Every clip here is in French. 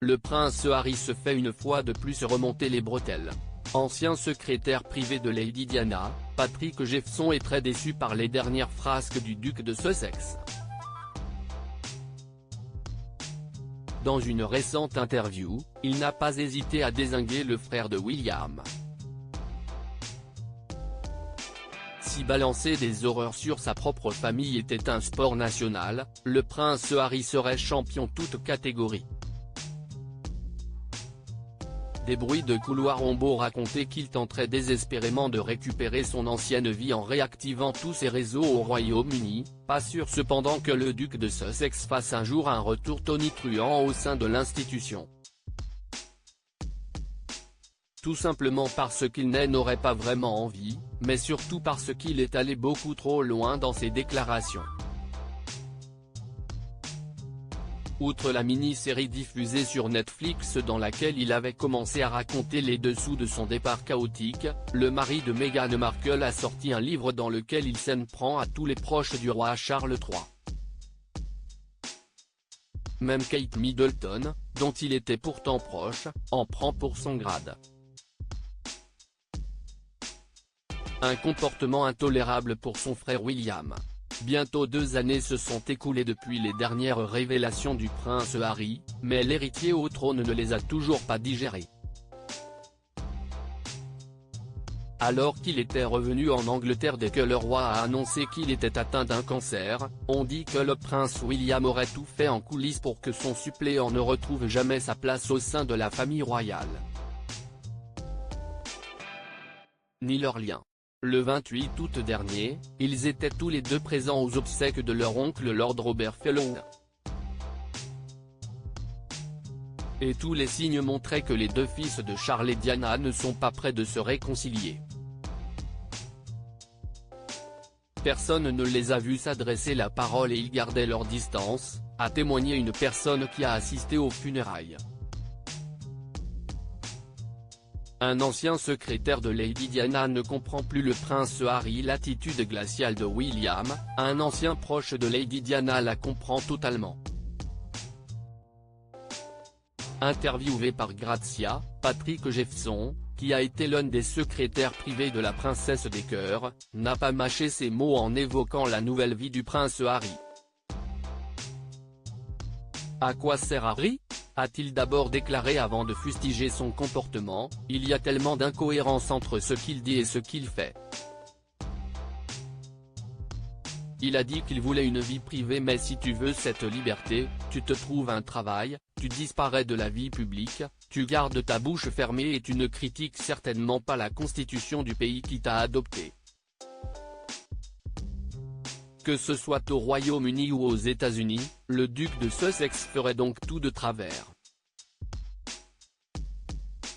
le prince Harry se fait une fois de plus remonter les bretelles. Ancien secrétaire privé de Lady Diana, Patrick Jefferson est très déçu par les dernières frasques du duc de Sussex. Dans une récente interview, il n'a pas hésité à dézinguer le frère de William. Si balancer des horreurs sur sa propre famille était un sport national, le prince Harry serait champion toute catégorie. Des bruits de couloir ont beau raconter qu'il tenterait désespérément de récupérer son ancienne vie en réactivant tous ses réseaux au Royaume-Uni, pas sûr cependant que le duc de Sussex fasse un jour un retour tonitruant au sein de l'institution. Tout simplement parce qu'il n'aurait pas vraiment envie, mais surtout parce qu'il est allé beaucoup trop loin dans ses déclarations. Outre la mini-série diffusée sur Netflix dans laquelle il avait commencé à raconter les dessous de son départ chaotique, le mari de Meghan Markle a sorti un livre dans lequel il s'en prend à tous les proches du roi Charles III. Même Kate Middleton, dont il était pourtant proche, en prend pour son grade. Un comportement intolérable pour son frère William. Bientôt 2 années se sont écoulées depuis les dernières révélations du prince Harry, mais l'héritier au trône ne les a toujours pas digérées. Alors qu'il était revenu en Angleterre dès que le roi a annoncé qu'il était atteint d'un cancer, on dit que le prince William aurait tout fait en coulisses pour que son suppléant ne retrouve jamais sa place au sein de la famille royale. Ni leur lien. Le 28 août dernier, ils étaient tous les deux présents aux obsèques de leur oncle Lord Robert Fellowes. Et tous les signes montraient que les deux fils de Charles et Diana ne sont pas près de se réconcilier. Personne ne les a vus s'adresser la parole et ils gardaient leur distance, a témoigné une personne qui a assisté aux funérailles. Un ancien secrétaire de Lady Diana ne comprend plus le prince Harry. L'attitude glaciale de William, un ancien proche de Lady Diana, la comprend totalement. Interviewé par Grazia, Patrick Jefferson, qui a été l'un des secrétaires privés de la princesse des cœurs, n'a pas mâché ses mots en évoquant la nouvelle vie du prince Harry. À quoi sert Harry ? A-t-il d'abord déclaré avant de fustiger son comportement, il y a tellement d'incohérences entre ce qu'il dit et ce qu'il fait. Il a dit qu'il voulait une vie privée, mais si tu veux cette liberté, tu te trouves un travail, tu disparais de la vie publique, tu gardes ta bouche fermée et tu ne critiques certainement pas la constitution du pays qui t'a adopté. Que ce soit au Royaume-Uni ou aux États-Unis, le duc de Sussex ferait donc tout de travers.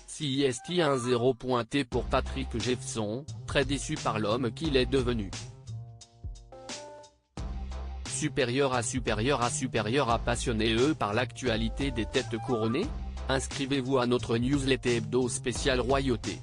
CIST 1-0 pour Patrick Jefferson, très déçu par l'homme qu'il est devenu. Supérieur à passionné par l'actualité des têtes couronnées ? Inscrivez-vous à notre newsletter hebdo spécial royauté.